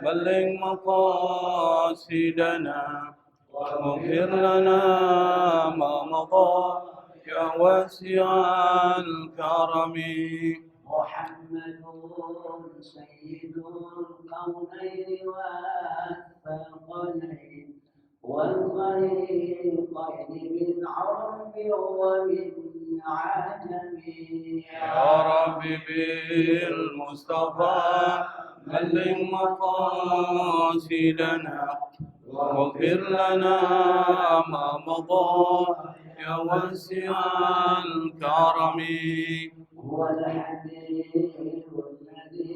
بلغ مقاصدنا واغفر لنا ما مضى يا واسع الكرم. محمد سيد الكونين والثقلين والفريقين من عرب ومن عجم. يا رب بالمصطفى بلغ مقاصدنا واغفر لنا ما مضى يا واسع الكرم. هو الحبيب الذي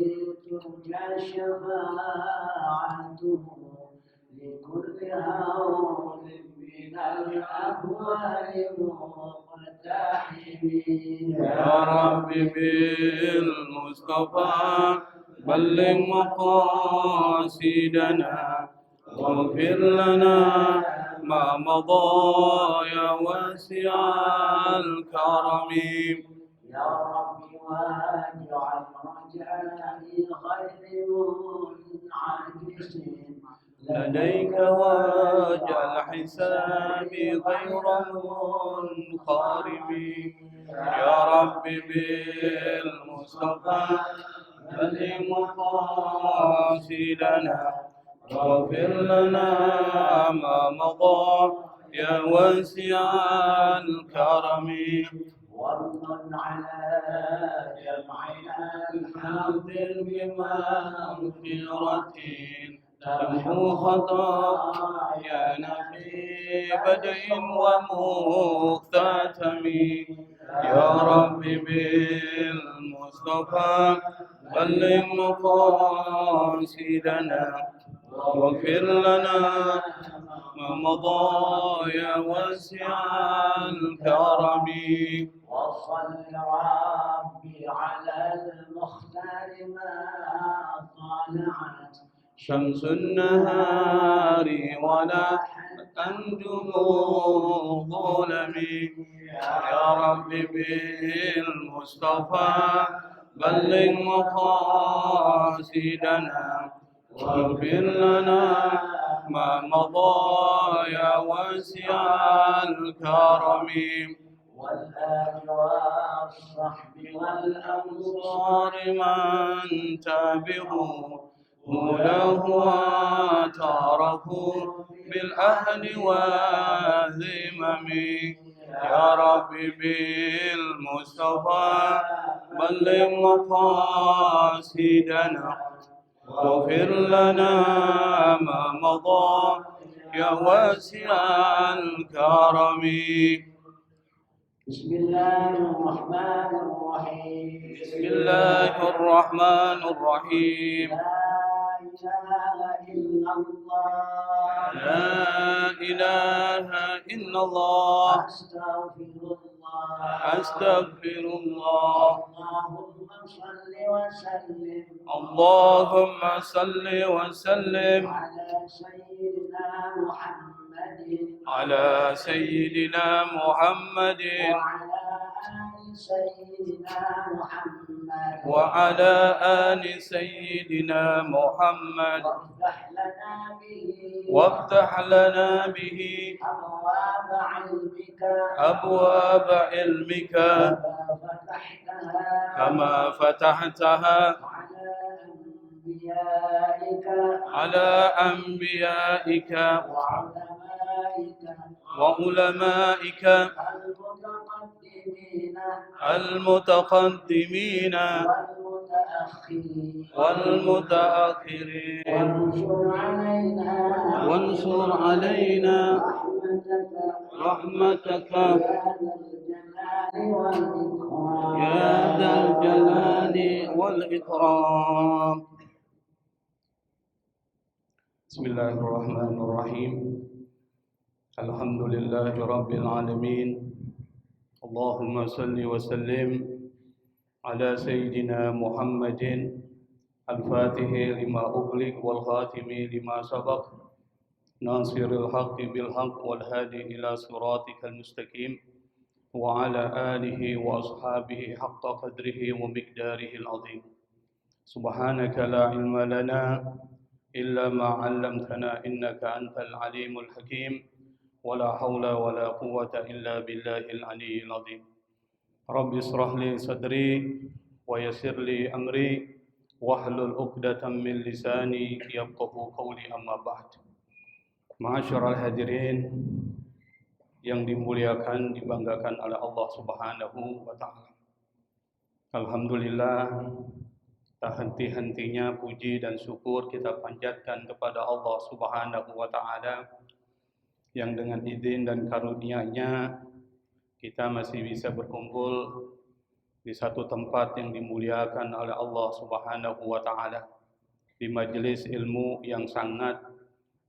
ترجى شفاعته لكل هول من الأهوال مقتحم. يا رب بالمصطفى بلغ مقاصدنا واغفر لنا ما مضى يا واسع الكرم. يا رب واجعل رجائي غير منعكس لديك واجعل حسابي غير منخرم. يا رب بالمصطفى بلغ مقاصدنا واغفر لنا ما مضى يا واسع الكرم. وارض على جمعنا الحاضر بمغفرة تمحو خطايانا في بدء ومختتم. يا رب بالمصطفى بلغ مقاصدنا واغفر لنا ما مضى يا واسع الكرم. وصل ربي على المختار ما طلعت شمس النهار ولا أنجم الظلم. يا رب بالمصطفى بلغ مقاصدنا واغفر لنا ما مضى يا واسع الكرم. والآل والصحب والأنصار صار من تبعوا هداه واعترفوا بالأهل والذمم. يا رب بالمصطفى بلغ مقاصدنا واغفر لنا ما مضى يا واسع الكرم. بسم الله الرحمن الرحيم. بسم الله الرحمن الرحيم. لا إله إلا لا إله إلا الله. الله. أستغفر الله. أستغفر الله. اللهم صل اللهم صل وسلم وسلم على سيدنا محمد على سيدنا محمد وعلى آل سيدنا محمد. وعلى آل سيدنا محمد وافتح لنا به أبواب علمك كما فتحتها على أنبيائك وعلمائك المتقدمين والمتأخرين. وانصر علينا رحمتك يا ذا الجلال والإكرام. بسم الله الرحمن الرحيم. الحمد لله رب العالمين. اللهم صل وسلم على سيدنا محمد الفاتح لما أغلق والخاتم لما سبق ناصر الحق بالحق والهادي إلى صراطك المستقيم وعلى آله وأصحابه حق قدره ومقداره العظيم. سبحانك لا علم لنا إلا ما علمتنا إنك أنت العليم الحكيم ولا حول ولا قوة إلا بالله العلي العظيم رب اشرح لي صدري ويسر لي أمري واحلل عقدة من لساني يفقهوا قولي أما بعد. Ma'asyiral hadirin yang dimuliakan, dibanggakan oleh Allah Subhanahu wa taala. Alhamdulillah, tak henti-hentinya puji dan syukur kita panjatkan kepada Allah Subhanahu wa taala yang dengan izin dan karunia-Nya kita masih bisa berkumpul di satu tempat yang dimuliakan oleh Allah Subhanahu wa taala, di majelis ilmu yang sangat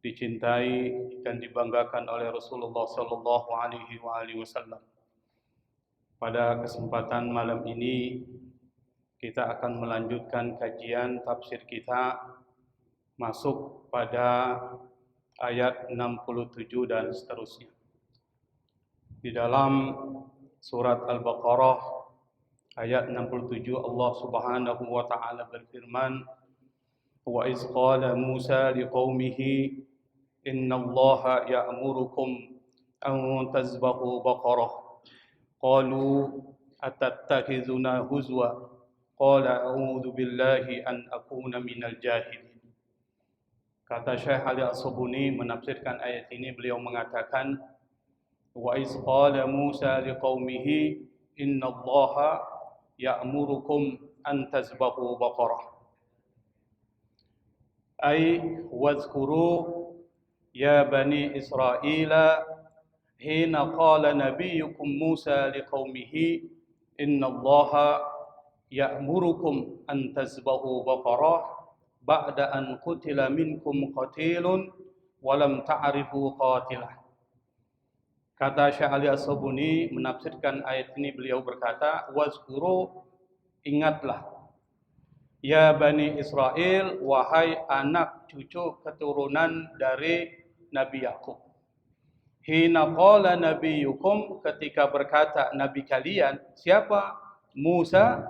dicintai dan dibanggakan oleh Rasulullah sallallahu alaihi wasallam. Pada kesempatan malam ini kita akan melanjutkan kajian tafsir kita masuk pada ayat 67 dan seterusnya. Di dalam surat Al-Baqarah ayat 67 Allah Subhanahu wa taala berfirman, "Wa iz qala Musa liqaumihi innallaha ya'murukum an tazbahu baqarah qalu atattakhizuna huzwa qala a'udzu billahi an akuna minal jahilin." Kata Syekh Ali As-Sabuni menafsirkan ayat ini, beliau mengatakan, wa iz qala Musa liqaumihi innallaha ya'murukum an tazbahu baqarah ay wazkuru ya bani Israila hina qala nabiyyukum Musa liqaumihi innallaha ya'murukum an tazbahu baqarah ba'da an qutila minkum qatilun wa lam ta'rifu qatilah. Kata Syekh Ali As-Sabuni menafsirkan ayat ini, beliau berkata, wazkuru, ingatlah, ya Bani Israel, wahai anak cucu keturunan dari Nabi Yakub. Hina qala nabiyukum, ketika berkata nabi kalian, siapa? Musa,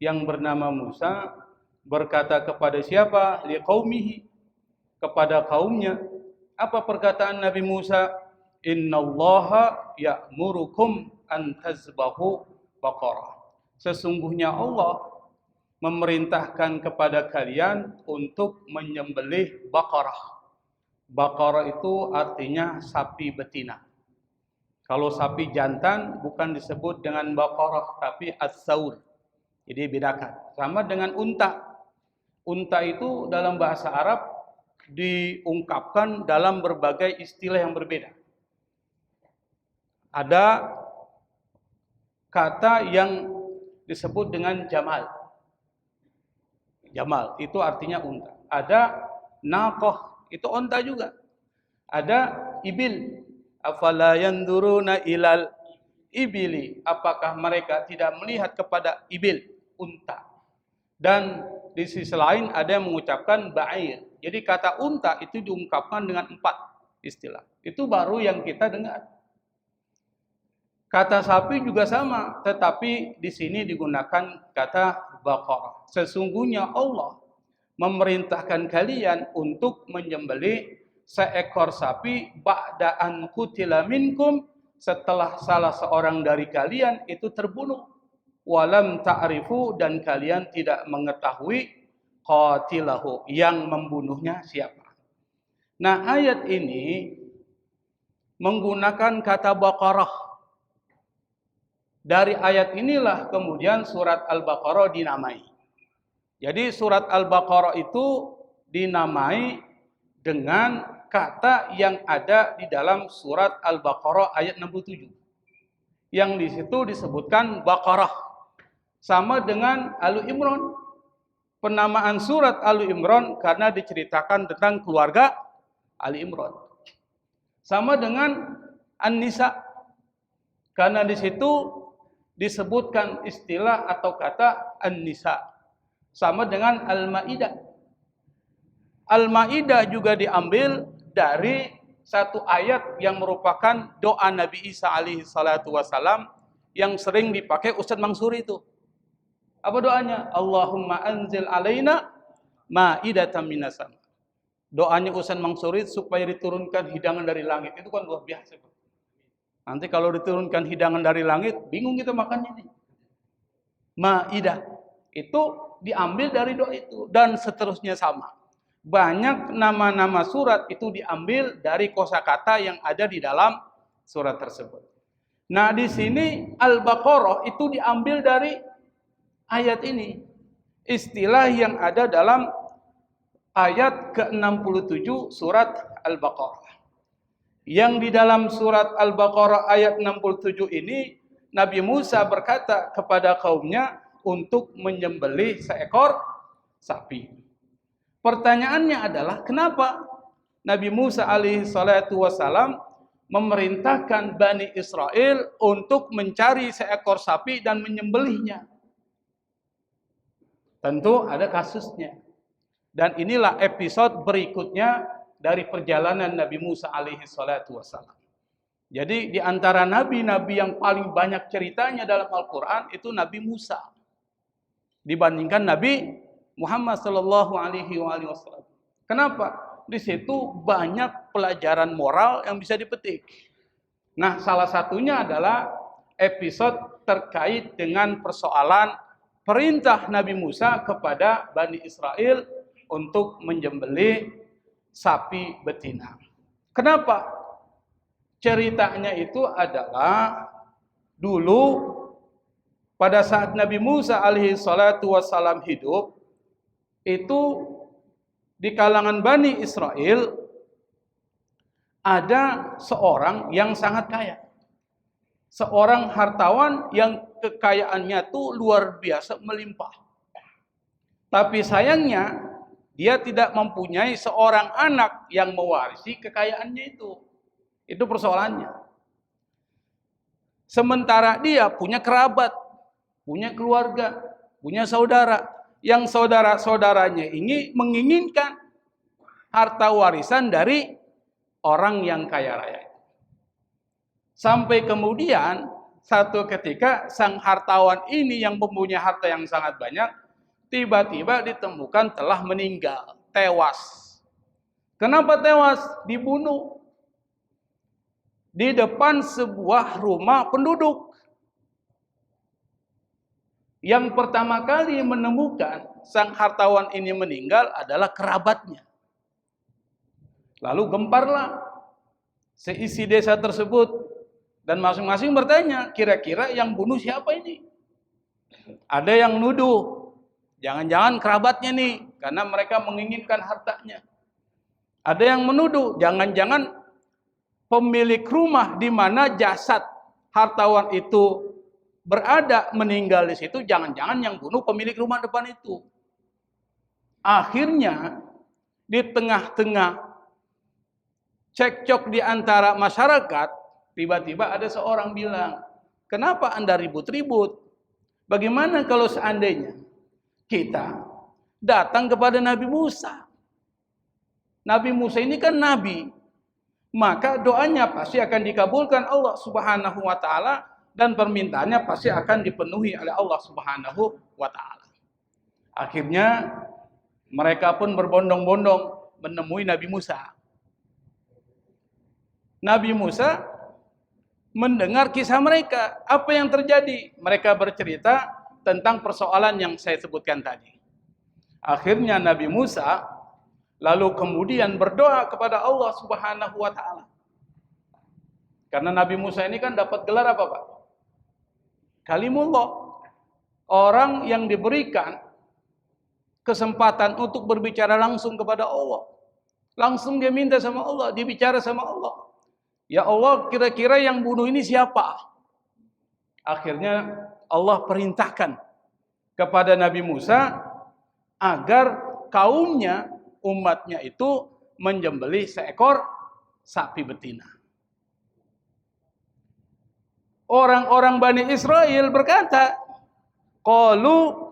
yang bernama Musa, berkata kepada siapa? Liqaumihi, kepada kaumnya. Apa perkataan Nabi Musa? Innallaha ya'murukum an tazbahu baqarah. Sesungguhnya Allah memerintahkan kepada kalian untuk menyembelih baqarah. Baqarah itu artinya sapi betina. Kalau sapi jantan bukan disebut dengan baqarah tapi as-saur. Jadi bedakan. Sama dengan unta. Unta itu dalam bahasa Arab diungkapkan dalam berbagai istilah yang berbeda. Ada kata yang disebut dengan jamal. Jamal itu artinya unta. Ada naqah, itu unta juga. Ada ibil. Afala yanzuruna ilal ibili. Apakah mereka tidak melihat kepada ibil, unta. Dan di sisi lain ada yang mengucapkan ba'ir. Jadi kata unta itu diungkapkan dengan 4 istilah. Itu baru yang kita dengar. Kata sapi juga sama, tetapi di sini digunakan kata baqarah. Sesungguhnya Allah memerintahkan kalian untuk menyembelih seekor sapi ba'da an qutila minkum, setelah salah seorang dari kalian itu terbunuh. Walam ta'rifu, dan kalian tidak mengetahui qatilahu, yang membunuhnya siapa. Nah, ayat ini menggunakan kata baqarah. Dari ayat inilah kemudian surat Al-Baqarah dinamai. Jadi surat Al-Baqarah itu dinamai dengan kata yang ada di dalam surat Al-Baqarah ayat 67. Yang di situ disebutkan Baqarah. Sama dengan Alu Imran. Penamaan surat Alu Imran karena diceritakan tentang keluarga Ali Imran. Sama dengan An-Nisa. Karena di situ disebutkan istilah atau kata An-Nisa. Sama dengan Al-Maidah. Al-Maidah juga diambil dari satu ayat yang merupakan doa Nabi Isa alaihi salatu wasalam yang sering dipakai Ustaz Mansur itu. Apa doanya? Allahumma anzil alaina ma'idatan minas sama. doanya Ustaz Mansurid supaya diturunkan hidangan dari langit. Itu kan luar biasa. Nanti kalau diturunkan hidangan dari langit, bingung kita makannya nih. Maidah. Itu diambil dari doa itu. Dan seterusnya sama. Banyak nama-nama surat itu diambil dari kosakata yang ada di dalam surat tersebut. Nah, di sini Al-Baqarah itu diambil dari ayat ini. Istilah yang ada dalam ayat ke-67 surat Al-Baqarah. Yang di dalam surat Al-Baqarah ayat 67 ini, Nabi Musa berkata kepada kaumnya untuk menyembelih seekor sapi. Pertanyaannya adalah, kenapa Nabi Musa alaihi salatu wassalam memerintahkan Bani Israel untuk mencari seekor sapi dan menyembelihnya? Tentu ada kasusnya. Dan inilah episode berikutnya dari perjalanan Nabi Musa alaihi salatu wassalam. Jadi di antara nabi-nabi yang paling banyak ceritanya dalam Al-Quran itu Nabi Musa. Dibandingkan Nabi Muhammad sallallahu alaihi wasallam. Kenapa? Di situ banyak pelajaran moral yang bisa dipetik. Nah, salah satunya adalah episode terkait dengan persoalan perintah Nabi Musa kepada Bani Israel untuk menyembelih sapi betina. Kenapa? Ceritanya itu adalah dulu pada saat Nabi Musa alaihi salatu wassalam hidup, itu di kalangan Bani Israel ada seorang yang sangat kaya. Seorang hartawan yang kekayaannya tuh luar biasa melimpah. Tapi sayangnya dia tidak mempunyai seorang anak yang mewarisi kekayaannya itu. Itu persoalannya. Sementara dia punya kerabat, punya keluarga, punya saudara. Yang saudara-saudaranya ini menginginkan harta warisan dari orang yang kaya raya. Sampai kemudian satu ketika sang hartawan ini yang mempunyai harta yang sangat banyak, tiba-tiba ditemukan telah meninggal, tewas. Kenapa tewas? Dibunuh di depan sebuah rumah penduduk. Yang pertama kali menemukan sang hartawan ini meninggal adalah kerabatnya. Lalu gemparlah seisi desa tersebut dan masing-masing bertanya, kira-kira yang bunuh siapa ini? Ada yang nuduh, jangan-jangan kerabatnya nih, karena mereka menginginkan hartanya. Ada yang menuduh, jangan-jangan pemilik rumah di mana jasad hartawan itu berada meninggal di situ, jangan-jangan yang bunuh pemilik rumah depan itu. Akhirnya di tengah-tengah cekcok di antara masyarakat, tiba-tiba ada seorang bilang, kenapa Anda ribut-ribut? Bagaimana kalau seandainya kita datang kepada Nabi Musa? Nabi Musa ini kan nabi, maka doanya pasti akan dikabulkan Allah Subhanahu wa taala dan permintaannya pasti akan dipenuhi oleh Allah Subhanahu wa taala. Akhirnya mereka pun berbondong-bondong menemui Nabi Musa. Nabi Musa mendengar kisah mereka. Apa yang terjadi? Mereka bercerita tentang persoalan yang saya sebutkan tadi. Akhirnya Nabi Musa lalu kemudian berdoa kepada Allah Subhanahu wa taala. Karena Nabi Musa ini kan dapat gelar apa, Pak? Kalimullah. Orang yang diberikan kesempatan untuk berbicara langsung kepada Allah. Langsung dia minta sama Allah, dia bicara sama Allah. Ya Allah, kira-kira yang bunuh ini siapa? Akhirnya Allah perintahkan kepada Nabi Musa agar kaumnya, umatnya itu menyembelih seekor sapi betina. Orang-orang Bani Israel berkata, qalu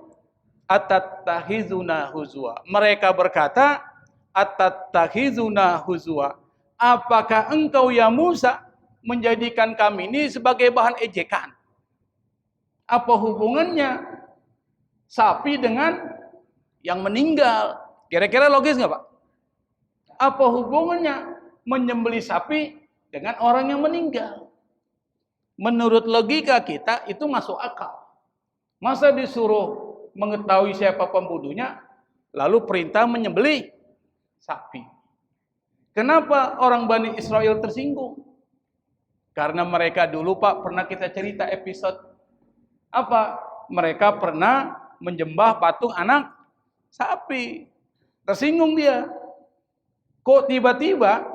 atattahizuna huzwa. Mereka berkata, atattahizuna huzwa. Apakah engkau ya Musa menjadikan kami ini sebagai bahan ejekan? Apa hubungannya sapi dengan yang meninggal? Kira-kira logis nggak, Pak? Apa hubungannya menyembelih sapi dengan orang yang meninggal? Menurut logika kita itu masuk akal. Masa disuruh mengetahui siapa pembunuhnya, lalu perintah menyembelih sapi. Kenapa orang Bani Israel tersinggung? Karena mereka dulu, Pak, pernah kita cerita episode apa? Mereka pernah menyembah patung anak sapi. Tersinggung dia. Kok tiba-tiba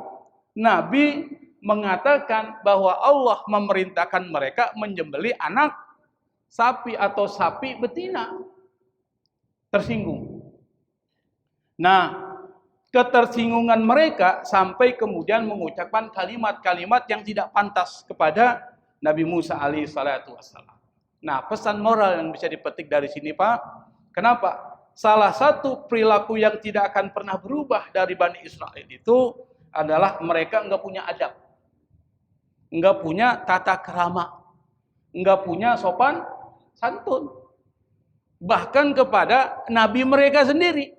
Nabi mengatakan bahwa Allah memerintahkan mereka menyembelih anak sapi atau sapi betina. Tersinggung. Nah, ketersinggungan mereka sampai kemudian mengucapkan kalimat-kalimat yang tidak pantas kepada Nabi Musa alaihissalatu wassalam. Nah, pesan moral yang bisa dipetik dari sini, Pak. Kenapa? Salah satu perilaku yang tidak akan pernah berubah dari Bani Israel itu adalah mereka enggak punya adab. Enggak punya tata krama. Enggak punya sopan santun. Bahkan kepada nabi mereka sendiri.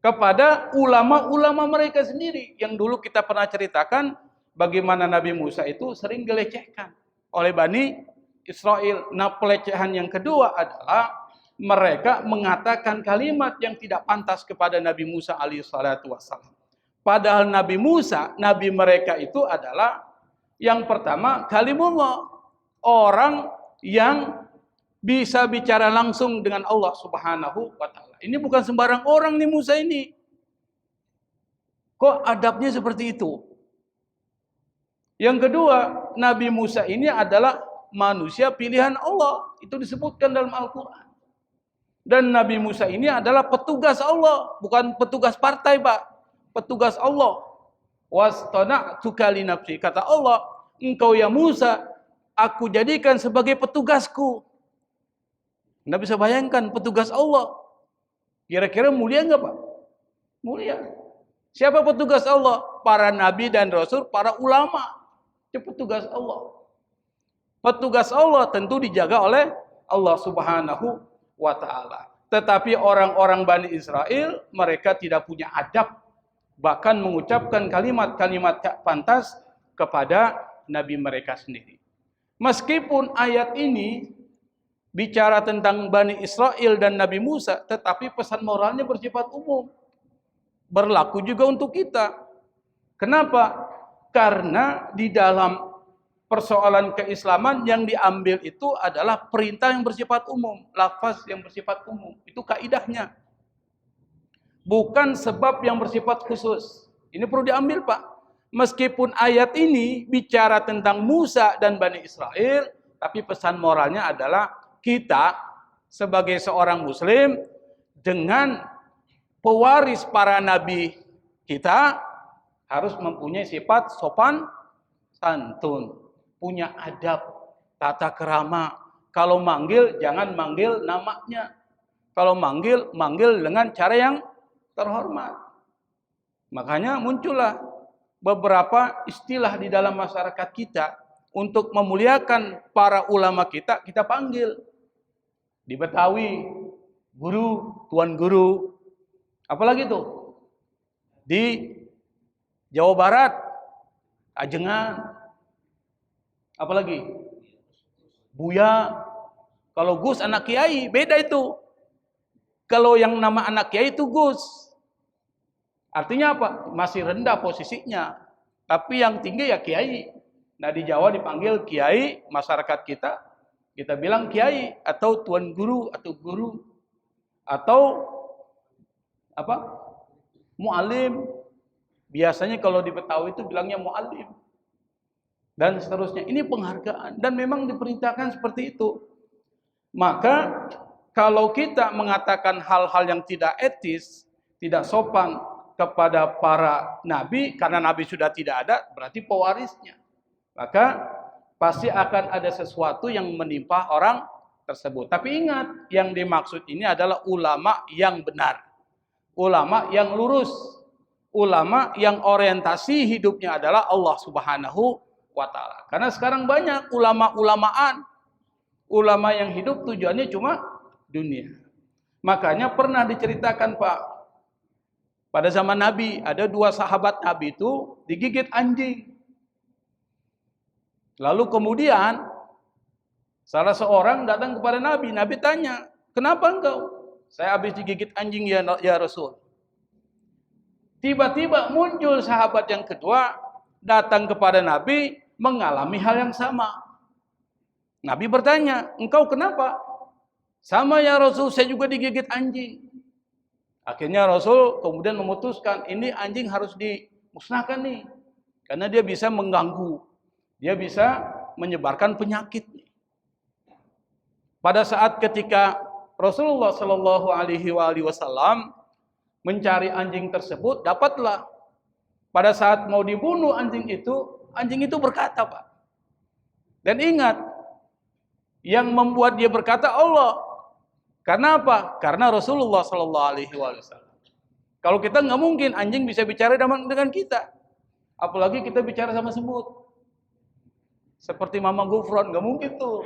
Kepada ulama-ulama mereka sendiri. Yang dulu kita pernah ceritakan bagaimana Nabi Musa itu sering dilecehkan oleh Bani Israel. Nah, pelecehan yang kedua adalah mereka mengatakan kalimat yang tidak pantas kepada Nabi Musa alaihissalatu wassalam. Padahal Nabi Musa, nabi mereka itu adalah yang pertama kalimullah, orang yang bisa bicara langsung dengan Allah Subhanahu wa taala. Ini bukan sembarang orang nih Musa ini. Kok adabnya seperti itu? Yang kedua, Nabi Musa ini adalah manusia pilihan Allah. Itu disebutkan dalam Al-Qur'an. Dan Nabi Musa ini adalah petugas Allah, bukan petugas partai, Pak. Petugas Allah. Wastana'tuka li nafsi. Kata Allah, engkau ya Musa, aku jadikan sebagai petugasku. Anda bisa bayangkan petugas Allah. Kira-kira mulia enggak, Pak? Mulia. Siapa petugas Allah? Para nabi dan rasul, para ulama. Itu petugas Allah. Petugas Allah tentu dijaga oleh Allah Subhanahu wa taala. Tetapi orang-orang Bani Israel, mereka tidak punya adab, bahkan mengucapkan kalimat-kalimat tak pantas kepada nabi mereka sendiri. Meskipun ayat ini bicara tentang Bani Israel dan Nabi Musa, tetapi pesan moralnya bersifat umum. Berlaku juga untuk kita. Kenapa? Karena di dalam persoalan keislaman yang diambil itu adalah perintah yang bersifat umum, lafaz yang bersifat umum. Itu kaidahnya. Bukan sebab yang bersifat khusus. Ini perlu diambil, Pak. Meskipun ayat ini bicara tentang Musa dan Bani Israel, tapi pesan moralnya adalah kita sebagai seorang muslim dengan pewaris para nabi kita harus mempunyai sifat sopan santun, punya adab, tata kerama. Kalau manggil jangan manggil namanya. Kalau manggil dengan cara yang terhormat. Makanya muncullah beberapa istilah di dalam masyarakat kita untuk memuliakan para ulama kita panggil. Di Betawi, guru, tuan guru. Apalagi tuh? Di Jawa Barat, ajengan. Apalagi? Buya. Kalau Gus anak kiai, beda itu. Kalau yang nama anak kiai itu Gus. Artinya apa? Masih rendah posisinya. Tapi yang tinggi ya kiai. Nah di Jawa dipanggil kiai, masyarakat kita bilang kiai atau tuan guru atau guru atau apa? Muallim. Biasanya kalau di Betawi itu bilangnya muallim. Dan seterusnya. Ini penghargaan dan memang diperintahkan seperti itu. Maka kalau kita mengatakan hal-hal yang tidak etis, tidak sopan kepada para nabi karena nabi sudah tidak ada, berarti pewarisnya. Maka pasti akan ada sesuatu yang menimpa orang tersebut. Tapi ingat, yang dimaksud ini adalah ulama yang benar. Ulama yang lurus. Ulama yang orientasi hidupnya adalah Allah Subhanahu wa taala. Karena sekarang banyak ulama-ulamaan. Ulama yang hidup tujuannya cuma dunia. Makanya pernah diceritakan, Pak. Pada zaman Nabi, ada 2 sahabat Nabi itu digigit anjing. Lalu kemudian salah seorang datang kepada Nabi. Nabi tanya, kenapa engkau? Saya habis digigit anjing ya Rasul. Tiba-tiba muncul sahabat yang kedua, datang kepada Nabi, mengalami hal yang sama. Nabi bertanya, engkau kenapa? Sama ya Rasul, saya juga digigit anjing. Akhirnya Rasul kemudian memutuskan, ini anjing harus dimusnahkan nih. Karena dia bisa mengganggu. Dia bisa menyebarkan penyakit. Pada saat ketika Rasulullah Shallallahu Alaihi Wasallam mencari anjing tersebut, dapatlah. Pada saat mau dibunuh anjing itu berkata, Pak. Dan ingat, yang membuat dia berkata Allah. Karena apa? Karena Rasulullah Shallallahu Alaihi Wasallam. Kalau kita nggak mungkin anjing bisa bicara dengan kita, apalagi kita bicara sama semut. Seperti Mama Gufron, nggak mungkin tuh.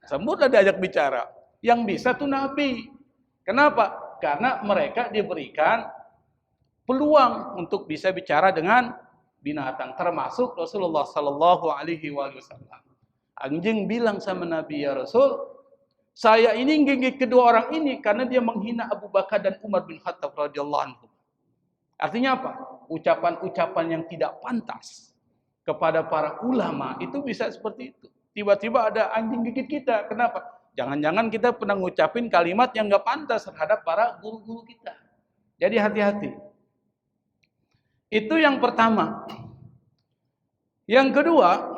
Semut lah diajak bicara. Yang bisa tuh Nabi. Kenapa? Karena mereka diberikan peluang untuk bisa bicara dengan binatang, termasuk Rasulullah Shallallahu Alaihi Wasallam. Anjing bilang sama Nabi, ya Rasul, saya ini gigit kedua orang ini karena dia menghina Abu Bakar dan Umar bin Khattab radhiyallahu anhu. Artinya apa? Ucapan-ucapan yang tidak pantas kepada para ulama itu bisa seperti itu. Tiba-tiba ada anjing gigit kita. Kenapa? Jangan-jangan kita pernah ngucapin kalimat yang nggak pantas terhadap para guru-guru kita. Jadi hati-hati. Itu yang pertama. Yang kedua,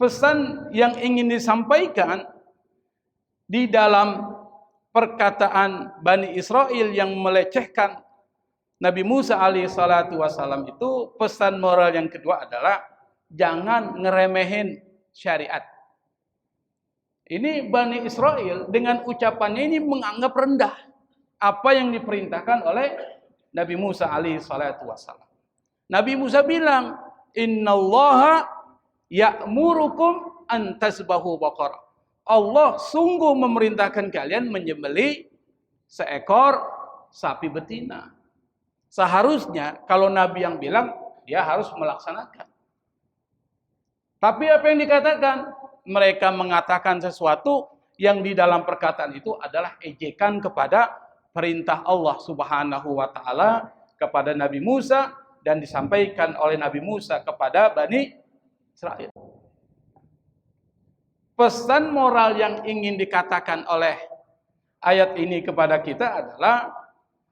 pesan yang ingin disampaikan di dalam perkataan Bani Israel yang melecehkan Nabi Musa alaihissalatu wassalam itu, pesan moral yang kedua adalah jangan ngeremehin syariat. Ini Bani Israel dengan ucapannya ini menganggap rendah apa yang diperintahkan oleh Nabi Musa alaihissalatu wassalam. Nabi Musa bilang, innallaha ya'murukum an tasbahu baqarah. Allah sungguh memerintahkan kalian menyembelih seekor sapi betina. Seharusnya kalau Nabi yang bilang, dia harus melaksanakan. Tapi apa yang dikatakan? Mereka mengatakan sesuatu yang di dalam perkataan itu adalah ejekan kepada perintah Allah Subhanahu wa taala kepada Nabi Musa dan disampaikan oleh Nabi Musa kepada Bani Israel. Pesan moral yang ingin dikatakan oleh ayat ini kepada kita adalah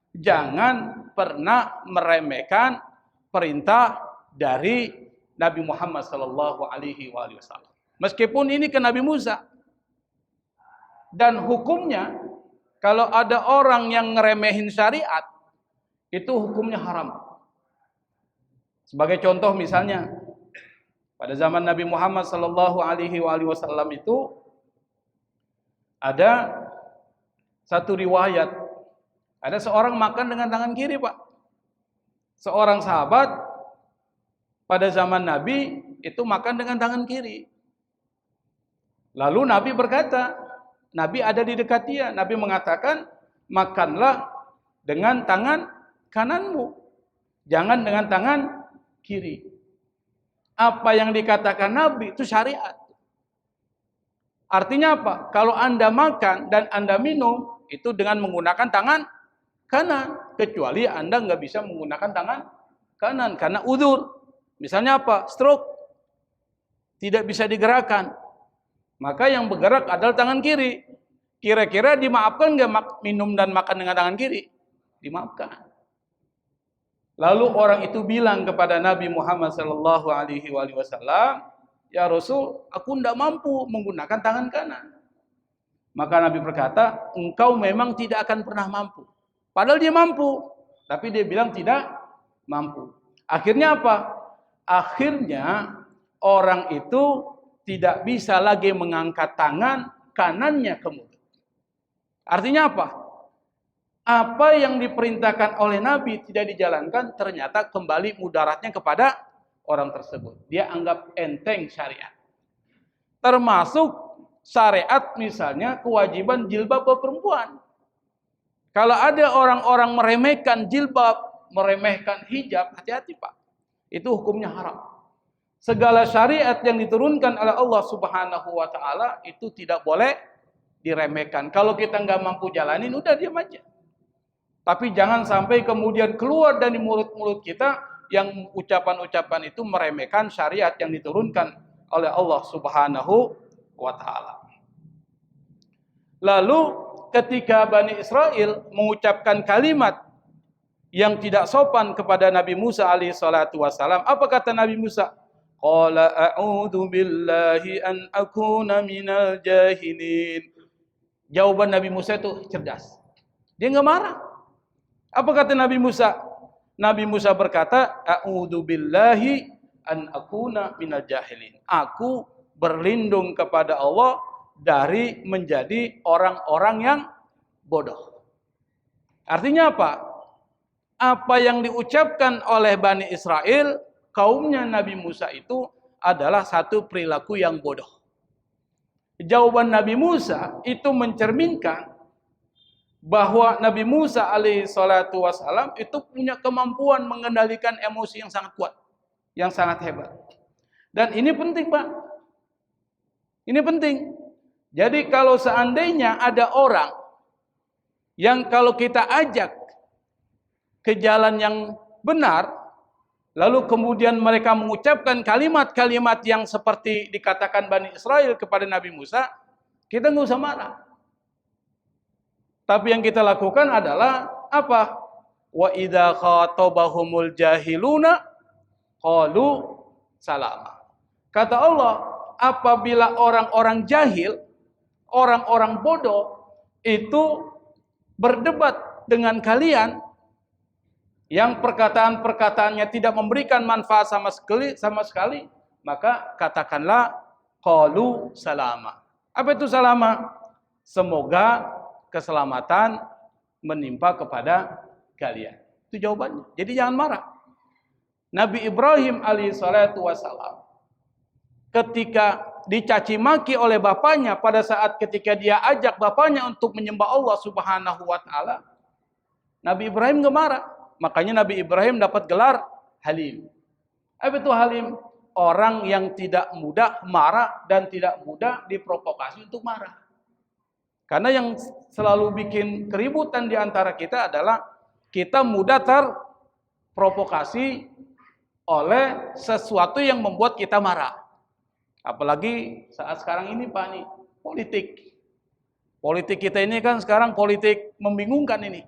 jangan pernah meremehkan perintah dari Nabi Muhammad sallallahu alaihi wasallam. Meskipun ini ke Nabi Musa. Dan hukumnya kalau ada orang yang ngeremehin syariat, itu hukumnya haram. Sebagai contoh misalnya, pada zaman Nabi Muhammad sallallahu alaihi wasallam itu ada satu riwayat, ada seorang makan dengan tangan kiri, Pak. Seorang sahabat pada zaman Nabi itu makan dengan tangan kiri. Lalu Nabi berkata, Nabi ada di dekat dia, Nabi mengatakan, makanlah dengan tangan kananmu, jangan dengan tangan kiri. Apa yang dikatakan Nabi itu syariat. Artinya apa? Kalau Anda makan dan Anda minum, itu dengan menggunakan tangan kanan. Kecuali Anda nggak bisa menggunakan tangan kanan karena udzur. Misalnya apa? Stroke. Tidak bisa digerakkan. Maka yang bergerak adalah tangan kiri. Kira-kira dimaafkan nggak minum dan makan dengan tangan kiri? Dimaafkan. Lalu orang itu bilang kepada Nabi Muhammad sallallahu alaihi wasallam, "Ya Rasul, aku tidak mampu menggunakan tangan kanan." Maka Nabi berkata, "Engkau memang tidak akan pernah mampu." Padahal dia mampu, tapi dia bilang tidak mampu. Akhirnya apa? Akhirnya orang itu tidak bisa lagi mengangkat tangan kanannya ke mulut. Artinya apa? Apa yang diperintahkan oleh Nabi tidak dijalankan, ternyata kembali mudaratnya kepada orang tersebut. Dia anggap enteng syariat. Termasuk syariat misalnya kewajiban jilbab buat perempuan. Kalau ada orang-orang meremehkan jilbab, meremehkan hijab, hati-hati Pak. Itu hukumnya haram. Segala syariat yang diturunkan oleh Allah Subhanahu wa taala itu tidak boleh diremehkan. Kalau kita nggak mampu jalanin, udah diam aja. Tapi jangan sampai kemudian keluar dari mulut-mulut kita yang ucapan-ucapan itu meremehkan syariat yang diturunkan oleh Allah Subhanahu wa taala. Lalu ketika Bani Israel mengucapkan kalimat yang tidak sopan kepada Nabi Musa alaihi salatu wasalam, apa kata Nabi Musa? Qala a'udzu billahi an akuna minal jahilin. Jawaban Nabi Musa itu cerdas. Dia enggak marah. Apa kata Nabi Musa? Nabi Musa berkata, a'udzu billahi an akuna minal jahilin. Aku berlindung kepada Allah dari menjadi orang-orang yang bodoh. Artinya apa? Apa yang diucapkan oleh Bani Israel, kaumnya Nabi Musa itu adalah satu perilaku yang bodoh. Jawaban Nabi Musa itu mencerminkan bahwa Nabi Musa alaihi salatu wassalam itu punya kemampuan mengendalikan emosi yang sangat kuat, yang sangat hebat. Dan ini penting, Pak. Ini penting. Jadi kalau seandainya ada orang yang kalau kita ajak ke jalan yang benar, lalu kemudian mereka mengucapkan kalimat-kalimat yang seperti dikatakan Bani Israel kepada Nabi Musa, kita nggak usah marah. Tapi yang kita lakukan adalah apa? Wa idza khatabahumul jahiluna qalu salama. Kata Allah, apabila orang-orang jahil, orang-orang bodoh itu berdebat dengan kalian yang perkataan-perkataannya tidak memberikan manfaat sama sekali, maka katakanlah qalu salama. Apa itu salama? Semoga keselamatan menimpa kepada kalian. Itu jawabannya. Jadi jangan marah. Nabi Ibrahim alaihissalatu wassalam ketika dicaci maki oleh bapaknya pada saat ketika dia ajak bapaknya untuk menyembah Allah Subhanahu wa taala, Nabi Ibrahim enggak marah. Makanya Nabi Ibrahim dapat gelar Halim. Apa itu Halim? Orang yang tidak mudah marah dan tidak mudah diprovokasi untuk marah. Karena yang selalu bikin keributan di antara kita adalah kita mudah terprovokasi oleh sesuatu yang membuat kita marah. Apalagi saat sekarang ini Pak nih, politik. Politik kita ini kan sekarang politik membingungkan ini.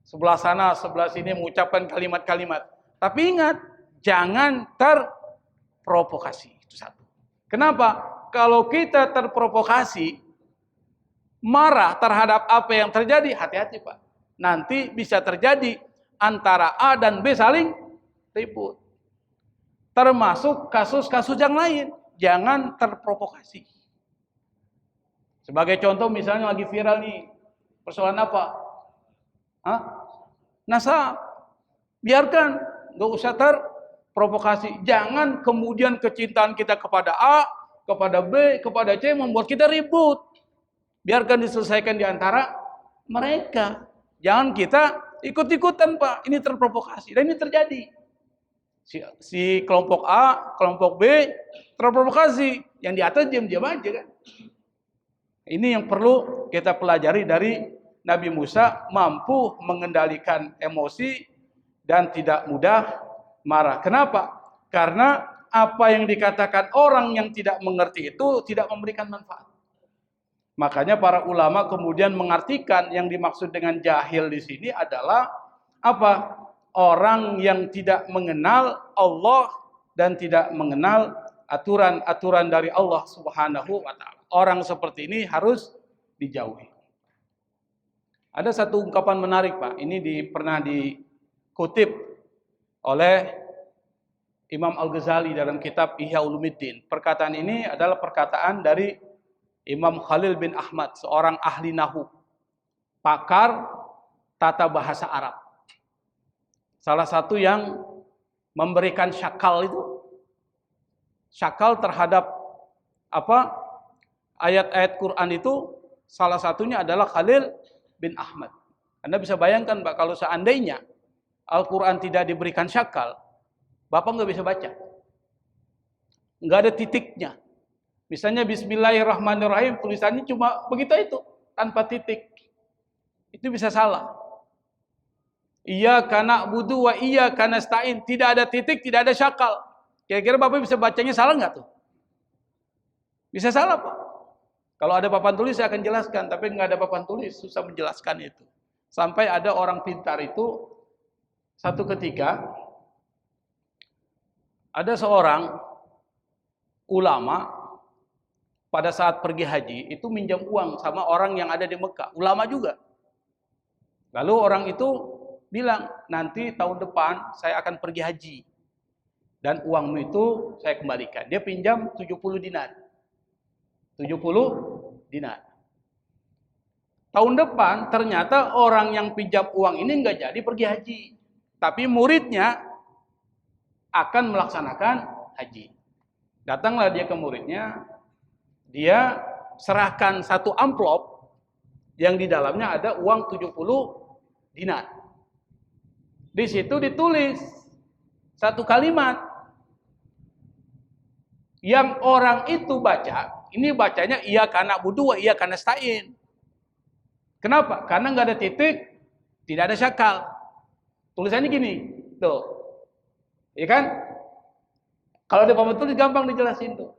Sebelah sana, sebelah sini mengucapkan kalimat-kalimat. Tapi ingat, jangan terprovokasi. Itu satu. Kenapa? Kalau kita terprovokasi, marah terhadap apa yang terjadi, hati-hati Pak. Nanti bisa terjadi antara A dan B saling ribut. Termasuk kasus-kasus yang lain. Jangan terprovokasi. Sebagai contoh misalnya lagi viral nih. Persoalan apa? Nasab. Biarkan. Gak usah terprovokasi. Jangan kemudian kecintaan kita kepada A, kepada B, kepada C membuat kita ribut. Biarkan diselesaikan di antara mereka. Jangan kita ikut-ikutan Pak. Ini terprovokasi. Dan ini terjadi. Si kelompok A, kelompok B terprovokasi. Yang di atas diam-diam aja kan. Ini yang perlu kita pelajari dari Nabi Musa. Mampu mengendalikan emosi dan tidak mudah marah. Kenapa? Karena apa yang dikatakan orang yang tidak mengerti itu tidak memberikan manfaat. Makanya para ulama kemudian mengartikan yang dimaksud dengan jahil di sini adalah apa? Orang yang tidak mengenal Allah dan tidak mengenal aturan-aturan dari Allah Subhanahu wa taala. Orang seperti ini harus dijauhi. Ada satu ungkapan menarik, Pak. Ini pernah dikutip oleh Imam Al-Ghazali dalam kitab Ihya Ulumuddin. Perkataan ini adalah perkataan dari Imam Khalil bin Ahmad, seorang ahli nahu, pakar tata bahasa Arab. Salah satu yang memberikan syakal itu, syakal terhadap ayat-ayat Quran itu, salah satunya adalah Khalil bin Ahmad. Anda bisa bayangkan Pak, kalau seandainya Al-Quran tidak diberikan syakal, Bapak nggak bisa baca. Nggak ada titiknya. Misalnya Bismillahirrahmanirrahim, tulisannya cuma begitu itu, tanpa titik. Itu bisa salah. Iyyaka na'budu wa iyyaka nasta'in. Tidak ada titik, tidak ada syakal. Kira-kira Bapak bisa bacanya salah nggak tuh? Bisa salah Pak. Kalau ada papan tulis saya akan jelaskan, tapi nggak ada papan tulis, susah menjelaskan itu. Sampai ada orang pintar itu, satu ketika, ada seorang ulama, pada saat pergi haji, itu minjam uang sama orang yang ada di Mekah, ulama juga. Lalu orang itu bilang, nanti tahun depan saya akan pergi haji. Dan uangmu itu saya kembalikan. Dia pinjam 70 dinar. 70 dinar. Tahun depan ternyata orang yang pinjam uang ini nggak jadi pergi haji. Tapi muridnya akan melaksanakan haji. Datanglah dia ke muridnya. Dia serahkan satu amplop yang di dalamnya ada uang 70 dinar. Di situ ditulis satu kalimat yang orang itu baca, ini bacanya iyyaka na'budu wa iyyaka nasta'in. Kenapa? Karena nggak ada titik, tidak ada syakal. Tulisannya gini, tuh, ya kan? Kalau ada papan tulis gampang dijelasin tuh.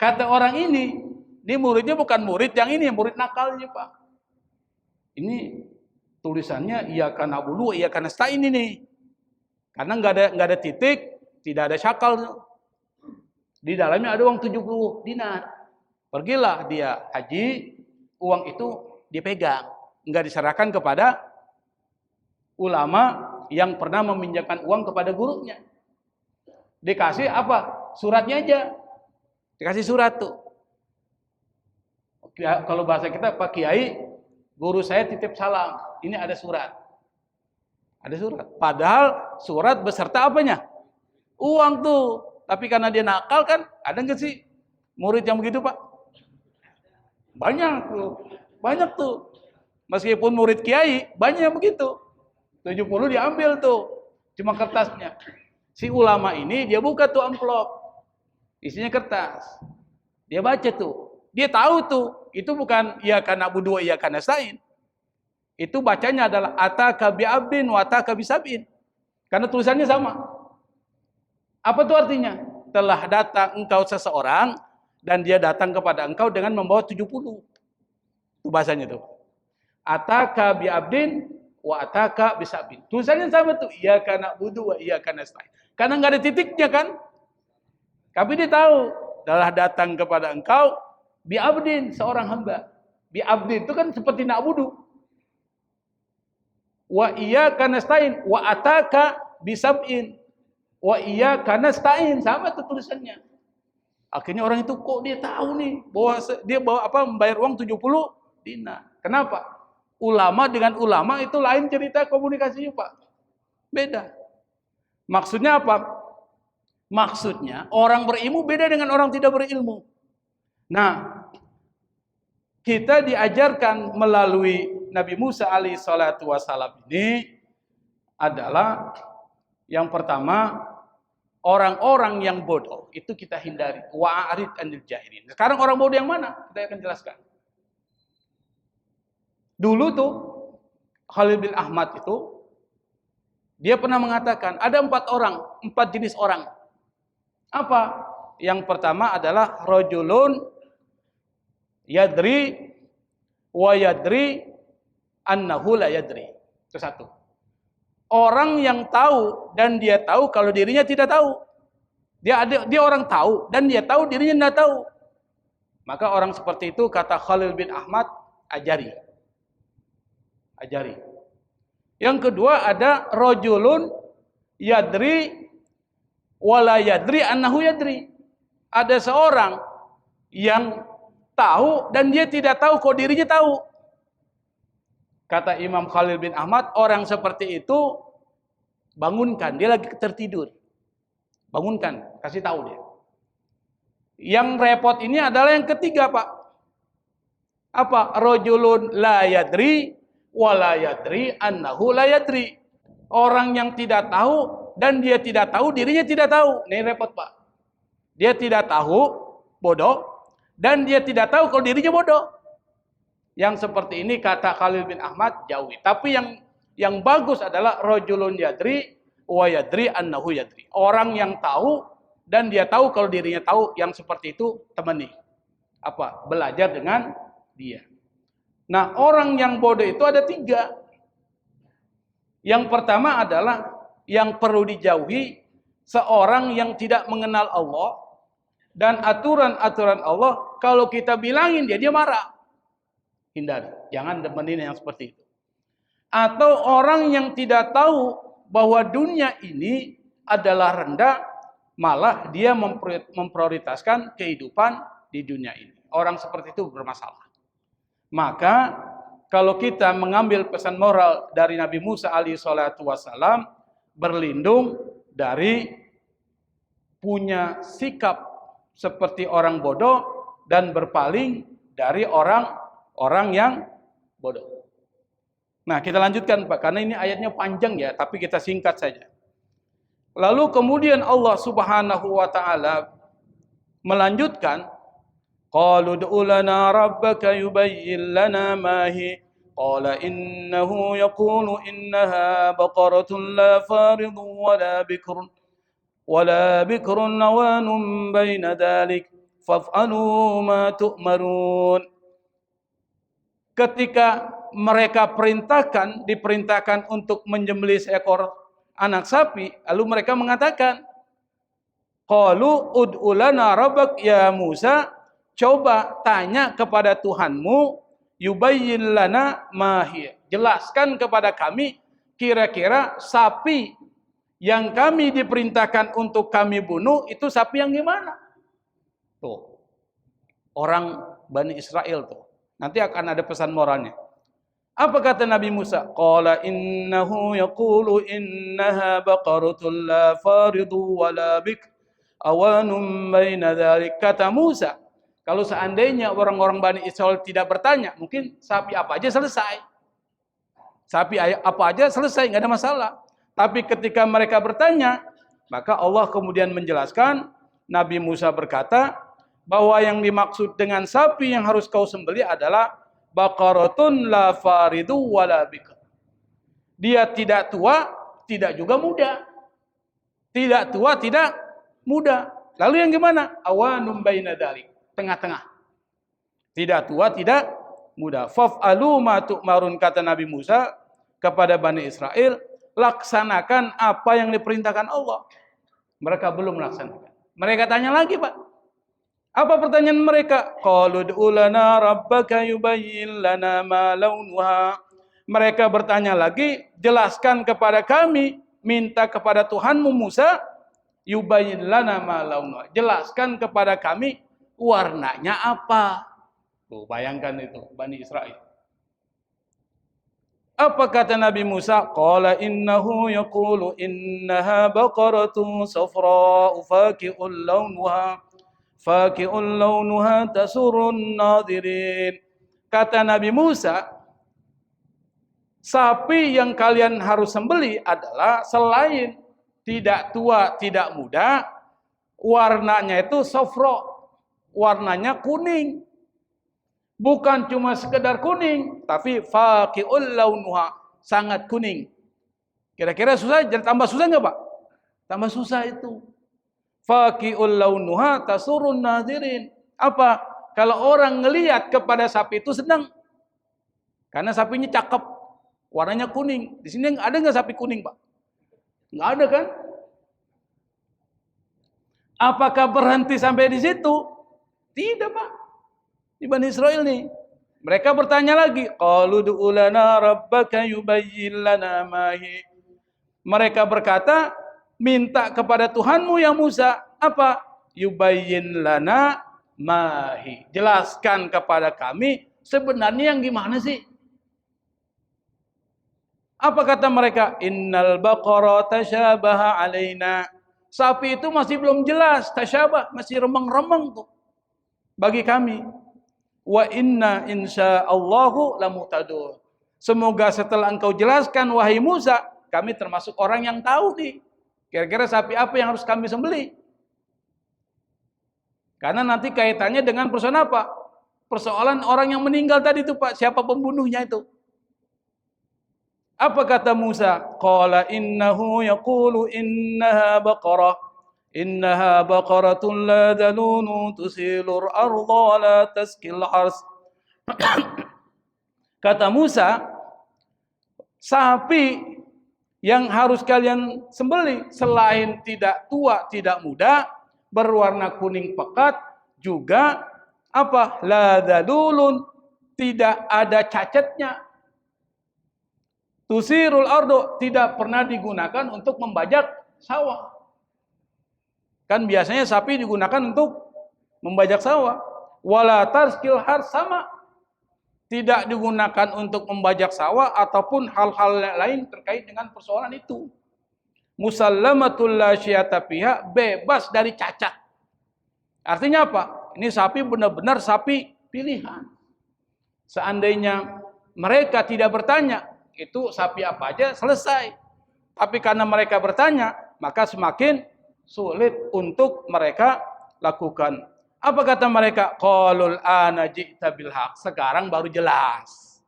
Kata orang ini muridnya bukan murid yang ini, murid nakalnya Pak. Ini tulisannya iyyaka na'budu wa iyyaka nasta'in ini. Karena nggak ada titik, tidak ada syakal. Di dalamnya ada uang 70 dinar. Pergilah dia haji, uang itu dipegang, nggak diserahkan kepada ulama yang pernah meminjamkan uang kepada gurunya. Dikasih apa? Suratnya aja. Dikasih surat tuh. Kalau bahasa kita, Pak Kiai, guru saya titip salam. Ini ada surat. Ada surat. Padahal surat beserta apanya? Uang tuh. Tapi karena dia nakal kan, ada nggak sih murid yang begitu Pak? Banyak tuh. Banyak tuh. Meskipun murid kiai, banyak yang begitu. 70 diambil tuh. Cuma kertasnya. Si ulama ini, dia buka tuh amplop. Isinya kertas. Dia baca tuh. Dia tahu tuh. Itu bukan iyyaka na'budu wa iyyaka nasta'in. Itu bacanya adalah ataka bi abdin wa ataka bi sab'in. Karena tulisannya sama. Apa tuh artinya? Telah datang engkau seseorang dan dia datang kepada engkau dengan membawa 70. Itu bahasanya tuh. Ataka bi abdin wa ataka bi sab'in. Tulisannya sama tuh. Iyyaka na'budu wa iyyaka nasta'in. Karena enggak ada titiknya kan? Tapi dia tahu telah datang kepada engkau bi abdin, seorang hamba. Bi abdin itu kan seperti na'budu. Wa iyyaka nasta'in wa ataka bi sab'in. Wa iyyaka nasta'in, sama tuh tulisannya. Akhirnya orang itu kok dia tahu nih bahwa dia membayar uang 70 dinar. Kenapa? Ulama dengan ulama itu lain cerita komunikasinya, Pak. Beda. Maksudnya apa? Maksudnya orang berilmu beda dengan orang tidak berilmu. Nah, kita diajarkan melalui Nabi Musa alaihi salatu wasallam ini adalah yang pertama, orang-orang yang bodoh itu kita hindari. Wa'arid anil jahilin. Sekarang orang bodoh yang mana? Kita akan jelaskan. Dulu tuh Khalil bin Ahmad itu dia pernah mengatakan ada 4 jenis orang. Apa? Yang pertama adalah rajulun yadri wa yadri annahu la yadri. Itu satu. Orang yang tahu dan dia tahu kalau dirinya tidak tahu. Dia orang tahu dan dia tahu dirinya tidak tahu. Maka orang seperti itu kata Khalil bin Ahmad, ajari. Ajari. Yang kedua ada rajulun yadri wala yadri annahu yadri. Ada seorang yang tahu dan dia tidak tahu kok dirinya tahu. Kata Imam Khalil bin Ahmad, orang seperti itu bangunkan, dia lagi tertidur. Bangunkan, kasih tahu dia. Yang repot ini adalah yang ketiga, Pak. Apa? Rajulun la yadri wa la yadri annahu la yadri. Orang yang tidak tahu dan dia tidak tahu dirinya tidak tahu. Ini repot, Pak. Dia tidak tahu, bodoh, dan dia tidak tahu kalau dirinya bodoh. Yang seperti ini kata Khalil bin Ahmad jauhi. Tapi yang bagus adalah rajulun yadri wa yadri annahu yadri. Orang yang tahu dan dia tahu kalau dirinya tahu, yang seperti itu temani. Apa? Belajar dengan dia. Nah, orang yang bodoh itu ada 3. Yang pertama adalah yang perlu dijauhi, seorang yang tidak mengenal Allah dan aturan-aturan Allah, kalau kita bilangin dia marah. Hindari, jangan temenin yang seperti itu. Atau orang yang tidak tahu bahwa dunia ini adalah rendah, malah dia memprioritaskan kehidupan di dunia ini. Orang seperti itu bermasalah. Maka kalau kita mengambil pesan moral dari Nabi Musa alaihi salatu wassalam, berlindung dari punya sikap seperti orang bodoh dan berpaling dari orang yang bodoh. Nah, kita lanjutkan Pak, karena ini ayatnya panjang ya, tapi kita singkat saja. Lalu kemudian Allah Subhanahu wa taala melanjutkan, qalu ud'u lana rabbaka yubayyin lana ma hi qala innahu yaqulu innaha baqaratun la faridun wala bikrun nawanun baina dhalik faf'alu ma tu'marun. Ketika mereka diperintahkan untuk menyembelih seekor anak sapi, lalu mereka mengatakan, qalu ud'u lana rabbak ya Musa, coba tanya kepada Tuhanmu, yubayyin lana ma hiya, jelaskan kepada kami kira-kira sapi yang kami diperintahkan untuk kami bunuh itu sapi yang gimana? Tuh. Orang Bani Israel tuh. Nanti akan ada pesan moralnya. Apa kata Nabi Musa? Qala innahu yaqulu innaha baqaratun la faridu wala bik awanum baina dzalik. Kata Musa, kalau seandainya orang-orang Bani Israel tidak bertanya, mungkin sapi apa aja selesai. Sapi apa aja selesai, enggak ada masalah. Tapi ketika mereka bertanya, maka Allah kemudian menjelaskan, Nabi Musa berkata bahwa yang dimaksud dengan sapi yang harus kau sembelih adalah baqaratun la faridu wala bikr. Dia tidak tua, tidak juga muda. Tidak tua, tidak muda. Lalu yang gimana? Awanum baina dzalik, tengah-tengah. Tidak tua, tidak muda. Faf'alu ma tu'marun, kata Nabi Musa kepada Bani Israel, laksanakan apa yang diperintahkan Allah. Mereka belum melaksanakan. Mereka tanya lagi, Pak. Apa pertanyaan mereka? Qalu ud'u lana rabbaka yubayyin lana ma launuha. Mereka bertanya lagi, jelaskan kepada kami, minta kepada Tuhanmu Musa, yubayyin lana ma launuha. Jelaskan kepada kami warnanya apa. Tuh, bayangkan itu Bani Israel. Apa kata Nabi Musa? Qala innahu yaqulu innaha baqaratun safra'u faqi'un launuha tasurrun nadirin. Kata Nabi Musa, sapi yang kalian harus sembelih adalah selain tidak tua, tidak muda, warnanya itu safra, warnanya kuning. Bukan cuma sekedar kuning, tapi faqi'ul launuha, sangat kuning. Kira-kira susah, jadi tambah susah enggak, Pak? Tambah susah itu. Faqi'ul launuha tasurrun nadirin. Apa? Kalau orang ngelihat kepada sapi itu senang. Karena sapinya cakep, warnanya kuning. Di sini ada enggak sapi kuning, Pak? Enggak ada kan? Apakah berhenti sampai di situ? Tidak, Pak. Di Bani Israel nih. Mereka bertanya lagi, qalu ud'u lana rabbaka yubayyin lana ma hi. Mereka berkata, minta kepada Tuhanmu ya Musa, apa? Yubayyin lana ma hi. Jelaskan kepada kami sebenarnya yang gimana sih? Apa kata mereka? Innal baqara tashabaha alaina. Sapi itu masih belum jelas, tasyabah, masih remeng-remeng tuh bagi kami. wa inna insyaallahu lamuhtadun. Semoga setelah engkau jelaskan wahai Musa, kami termasuk orang yang tahu nih. Kira-kira sapi apa yang harus kami sembelih? Karena nanti kaitannya dengan persoalan apa? Persoalan orang yang meninggal tadi itu Pak, siapa pembunuhnya itu? Apa kata Musa? Qala innahu yaqulu innaha baqaratun la dalunu tusilur arda wa la taskil ars. Kata Musa, sapi yang harus kalian sembelih selain tidak tua, tidak muda, berwarna kuning pekat, juga apa? La dalulun, tidak ada cacatnya. Tusirul ardo, tidak pernah digunakan untuk membajak sawah. Kan biasanya sapi digunakan untuk membajak sawah. Wala tarskil har, sama, tidak digunakan untuk membajak sawah ataupun hal-hal lain terkait dengan persoalan itu. Musallamatul la syiyata fiha, bebas dari cacat. Artinya apa? Ini sapi benar-benar sapi pilihan. Seandainya mereka tidak bertanya, itu sapi apa aja selesai. Tapi karena mereka bertanya, maka semakin sulit untuk mereka lakukan. Apa kata mereka? Qalul ana ji'ta bil haq. Sekarang baru jelas.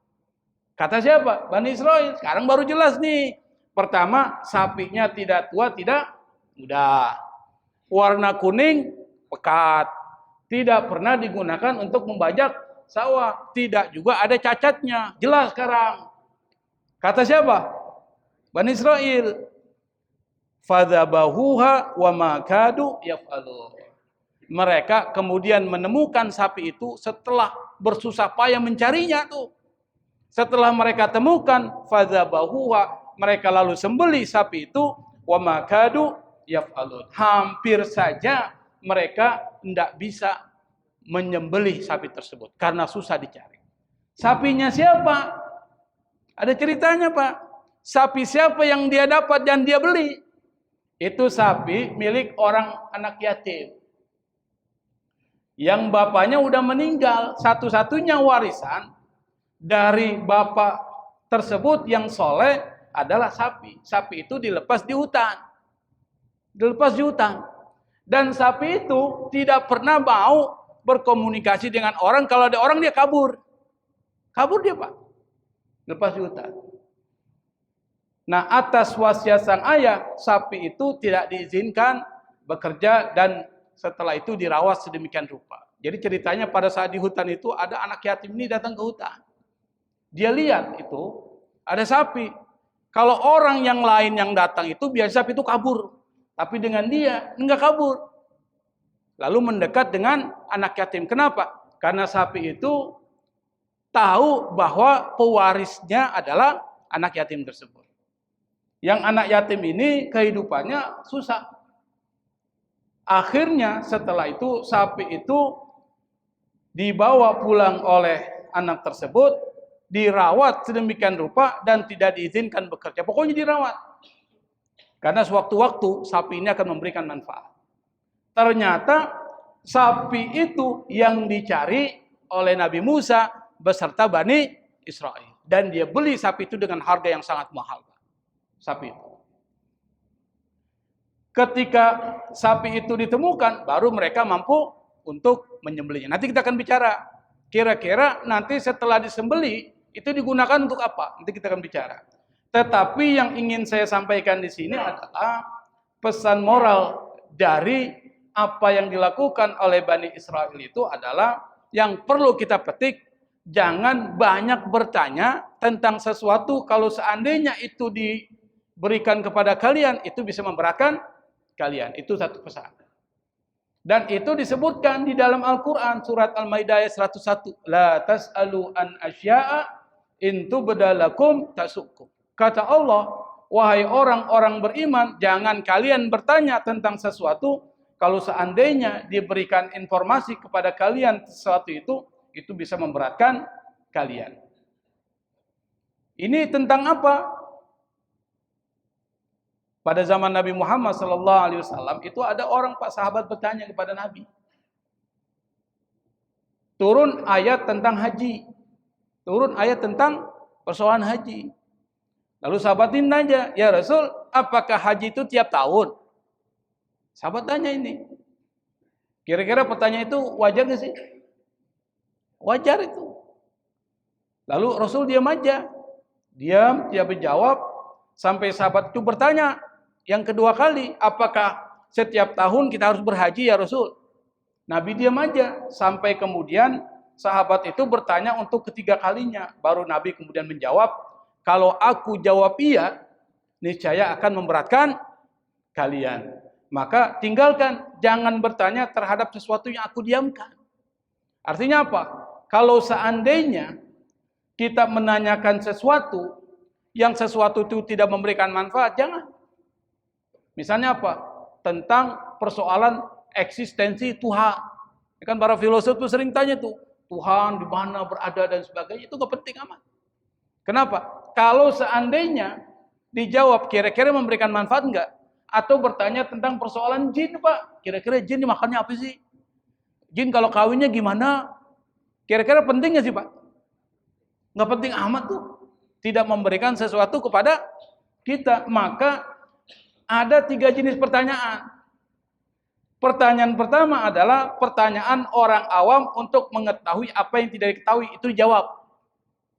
Kata siapa? Bani Israil. Sekarang baru jelas nih. Pertama, sapinya tidak tua, tidak muda. Warna kuning, pekat. Tidak pernah digunakan untuk membajak sawah. Tidak juga ada cacatnya. Jelas sekarang. Kata siapa? Bani Israil. Fadzabahuha wa ma kadu yaf'alun. Mereka kemudian menemukan sapi itu setelah bersusah payah mencarinya tuh. Setelah mereka temukan, fadzabahuha, mereka lalu sembelih sapi itu, wa ma kadu yaf'alun. Hampir saja mereka tidak bisa menyembelih sapi tersebut karena susah dicari. Sapinya siapa? Ada ceritanya, Pak. Sapi siapa yang dia dapat dan dia beli? Itu sapi milik orang anak yatim. Yang bapaknya udah meninggal, satu-satunya warisan dari bapak tersebut yang soleh adalah sapi. Sapi itu dilepas di hutan. Dilepas di hutan. Dan sapi itu tidak pernah mau berkomunikasi dengan orang. Kalau ada orang dia kabur. Kabur dia, Pak. Lepas di hutan. Nah, atas wasiat sang ayah, sapi itu tidak diizinkan bekerja dan setelah itu dirawat sedemikian rupa. Jadi ceritanya pada saat di hutan itu ada anak yatim ini datang ke hutan. Dia lihat itu ada sapi. Kalau orang yang lain yang datang itu biasa sapi itu kabur. Tapi dengan dia enggak kabur. Lalu mendekat dengan anak yatim. Kenapa? Karena sapi itu tahu bahwa pewarisnya adalah anak yatim tersebut. Yang anak yatim ini kehidupannya susah. Akhirnya setelah itu sapi itu dibawa pulang oleh anak tersebut, dirawat sedemikian rupa dan tidak diizinkan bekerja. Pokoknya dirawat. Karena sewaktu-waktu sapi ini akan memberikan manfaat. Ternyata sapi itu yang dicari oleh Nabi Musa beserta Bani Israil. Dan dia beli sapi itu dengan harga yang sangat mahal. Sapi itu. Ketika sapi itu ditemukan, baru mereka mampu untuk menyembelihnya. Nanti kita akan bicara. Kira-kira nanti setelah disembelih, itu digunakan untuk apa? Nanti kita akan bicara. Tetapi yang ingin saya sampaikan di sini adalah pesan moral dari apa yang dilakukan oleh Bani Israil itu adalah yang perlu kita petik. Jangan banyak bertanya tentang sesuatu kalau seandainya itu diberikan kepada kalian, itu bisa memberatkan kalian. Itu satu pesan. Dan itu disebutkan di dalam Al-Quran, surat Al-Maidah ayat 101. La tas'alu an asya'a in tubda lakum tasukkum. Kata Allah, wahai orang-orang beriman, jangan kalian bertanya tentang sesuatu kalau seandainya diberikan informasi kepada kalian sesuatu itu bisa memberatkan kalian. Ini tentang apa? Pada zaman Nabi Muhammad SAW itu ada orang Pak sahabat bertanya kepada Nabi. turun ayat tentang haji. Turun ayat tentang persoalan haji. Lalu sahabat ini nanya, ya Rasul, apakah haji itu tiap tahun? Sahabat tanya ini. Kira-kira pertanyaan itu wajar nggak sih? Wajar itu. Lalu Rasul diam aja. Diam, tidak menjawab. Sampai sahabat itu bertanya yang kedua kali, apakah setiap tahun kita harus berhaji ya Rasul? Nabi diam aja. Sampai kemudian sahabat itu bertanya untuk ketiga kalinya. Baru Nabi kemudian menjawab, kalau aku jawab iya, niscaya akan memberatkan kalian. Maka tinggalkan, jangan bertanya terhadap sesuatu yang aku diamkan. Artinya apa? Kalau seandainya kita menanyakan sesuatu, yang sesuatu itu tidak memberikan manfaat, jangan. Misalnya apa? Tentang persoalan eksistensi Tuhan. Kan para filosof itu sering tanya tuh, Tuhan di mana berada dan sebagainya, itu gak penting amat. Kenapa? Kalau seandainya dijawab kira-kira memberikan manfaat enggak? Atau bertanya tentang persoalan jin, Pak. Kira-kira jin makannya apa sih? Jin kalau kawinnya gimana? Kira-kira penting nggak sih, Pak? Nggak penting amat tuh. Tidak memberikan sesuatu kepada kita. Maka ada 3 jenis pertanyaan. Pertanyaan pertama adalah pertanyaan orang awam untuk mengetahui apa yang tidak diketahui. Itu dijawab.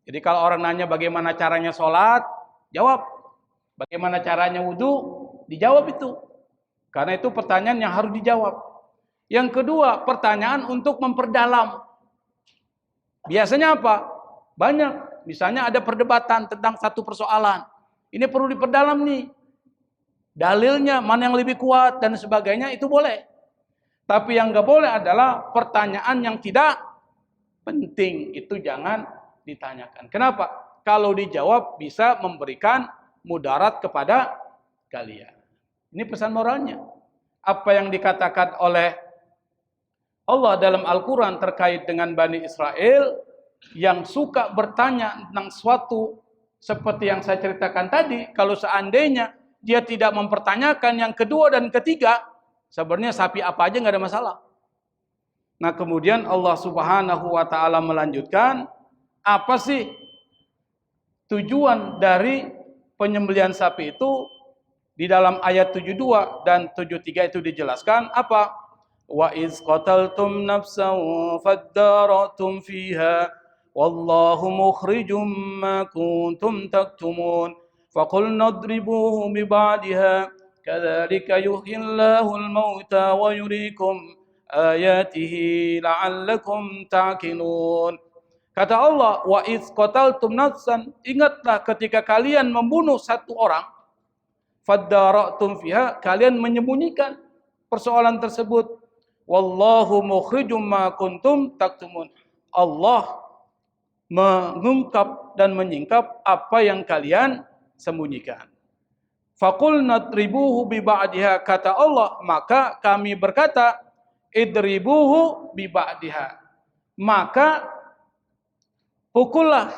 Jadi kalau orang nanya bagaimana caranya sholat, jawab. Bagaimana caranya wudhu, dijawab itu. Karena itu pertanyaan yang harus dijawab. Yang kedua, pertanyaan untuk memperdalam. Biasanya apa? Banyak. Misalnya ada perdebatan tentang satu persoalan. Ini perlu diperdalam nih. Dalilnya, mana yang lebih kuat, dan sebagainya, itu boleh. Tapi yang nggak boleh adalah pertanyaan yang tidak penting. Itu jangan ditanyakan. Kenapa? Kalau dijawab bisa memberikan mudarat kepada kalian. Ini pesan moralnya. Apa yang dikatakan oleh Allah dalam Al-Quran terkait dengan Bani Israel yang suka bertanya tentang sesuatu seperti yang saya ceritakan tadi, kalau seandainya dia tidak mempertanyakan yang kedua dan ketiga, sebenarnya sapi apa aja nggak ada masalah. Nah kemudian Allah Subhanahu wa Ta'ala melanjutkan, apa sih tujuan dari penyembelihan sapi itu? Di dalam ayat 72 dan 73 itu dijelaskan apa? Wa iz qataltum nafsan faddaratum fiha wallahu mukhrijum ma kuntum taktumun faqulna idribuhu bi ba'dihha kadzalika yuhyillahu al-mauta wa yuriikum ayatihi la'allakum ta'qilun. Kata Allah, wa iz qataltum nafsan, ingatlah ketika kalian membunuh satu orang, faddaratum fiha, kalian menyembunyikan persoalan tersebut. Wallahu mukhrijum ma kuntum taktumun. Allah mengungkap dan menyingkap apa yang kalian sembunyikan. Faqulna idribuhu bi ba'diha, kata Allah, maka kami berkata, idribuhu bi ba'diha, maka pukullah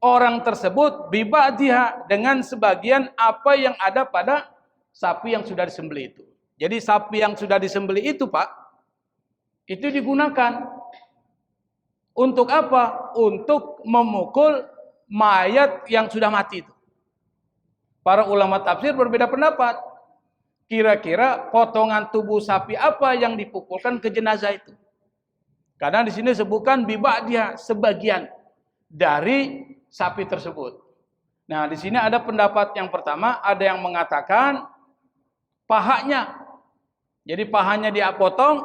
orang tersebut bi ba'diha, dengan sebagian apa yang ada pada sapi yang sudah disembelih itu. Jadi sapi yang sudah disembelih itu, Pak, itu digunakan untuk apa? Untuk memukul mayat yang sudah mati itu. Para ulama tafsir berbeda pendapat. Kira-kira potongan tubuh sapi apa yang dipukulkan ke jenazah itu? Karena di sini sebutkan bi ba'diha, sebagian dari sapi tersebut. Nah, di sini ada pendapat yang pertama, ada yang mengatakan pahanya. Jadi pahanya dia potong,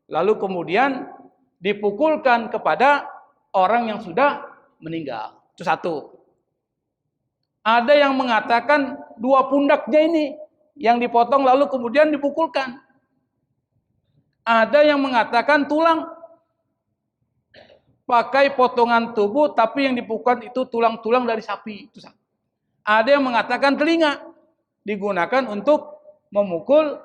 lalu kemudian dipukulkan kepada orang yang sudah meninggal. Itu satu. Ada yang mengatakan 2 pundaknya ini yang dipotong lalu kemudian dipukulkan. Ada yang mengatakan tulang. Pakai potongan tubuh tapi yang dipukulkan itu tulang-tulang dari sapi. Itu satu. Ada yang mengatakan telinga digunakan untuk memukul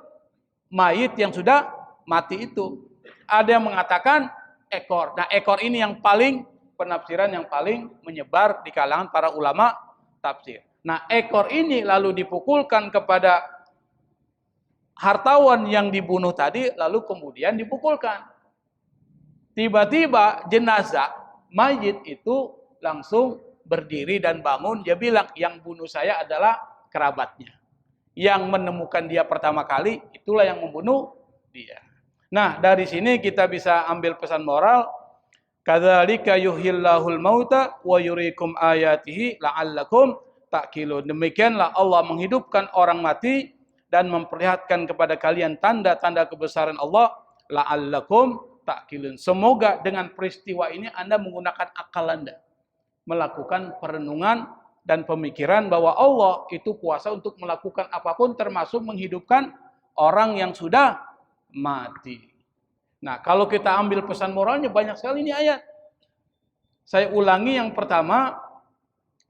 mayit yang sudah mati itu. Ada yang mengatakan ekor. Nah, ekor ini yang paling penafsiran yang paling menyebar di kalangan para ulama tafsir. Nah, ekor ini lalu dipukulkan kepada hartawan yang dibunuh tadi, lalu kemudian dipukulkan. Tiba-tiba jenazah mayit itu langsung berdiri dan bangun. Dia bilang, yang bunuh saya adalah kerabatnya. Yang menemukan dia pertama kali, itulah yang membunuh dia. Nah, dari sini kita bisa ambil pesan moral. Kadzalika yuhyillahul mauta wa yuriikum ayatihi la'allakum ta'qilun. Demikianlah Allah menghidupkan orang mati dan memperlihatkan kepada kalian tanda-tanda kebesaran Allah, la'allakum ta'qilun. Semoga dengan peristiwa ini Anda menggunakan akal Anda, melakukan perenungan dan pemikiran bahwa Allah itu kuasa untuk melakukan apapun, termasuk menghidupkan orang yang sudah mati. Nah, kalau kita ambil pesan moralnya, banyak sekali ini ayat. Saya ulangi, yang pertama,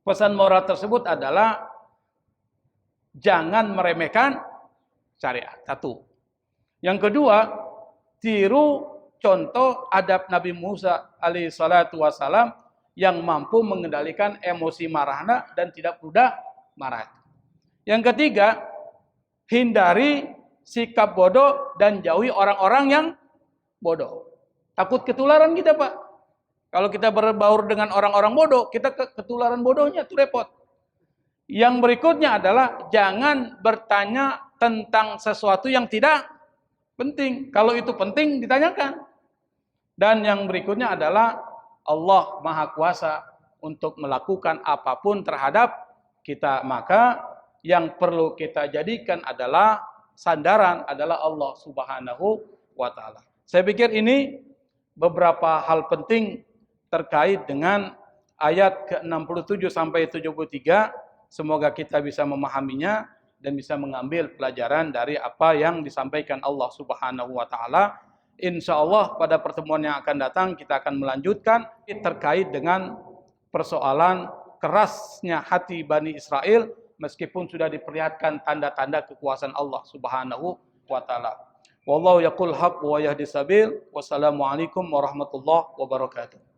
pesan moral tersebut adalah jangan meremehkan syariat. Satu. Yang kedua, tiru contoh adab Nabi Musa alaihissalatu wassalam yang mampu mengendalikan emosi marahnya dan tidak mudah marah. Yang ketiga, hindari sikap bodoh dan jauhi orang-orang yang bodoh. Takut ketularan kita, Pak. Kalau kita berbaur dengan orang-orang bodoh, kita ketularan bodohnya, itu repot. Yang berikutnya adalah jangan bertanya tentang sesuatu yang tidak penting. Kalau itu penting, ditanyakan. Dan yang berikutnya adalah Allah Maha Kuasa untuk melakukan apapun terhadap kita. Maka yang perlu kita jadikan adalah sandaran adalah Allah Subhanahu wa Ta'ala. Saya pikir ini beberapa hal penting terkait dengan ayat ke-67 sampai 73. Semoga kita bisa memahaminya dan bisa mengambil pelajaran dari apa yang disampaikan Allah Subhanahu wa Ta'ala. Insya Allah pada pertemuan yang akan datang kita akan melanjutkan terkait dengan persoalan kerasnya hati Bani Israel meskipun sudah diperlihatkan tanda-tanda kekuasaan Allah Subhanahu wa Ta'ala. Wallahu yaqul haq wa yahdi sabil. Wassalamualaikum warahmatullahi wabarakatuh.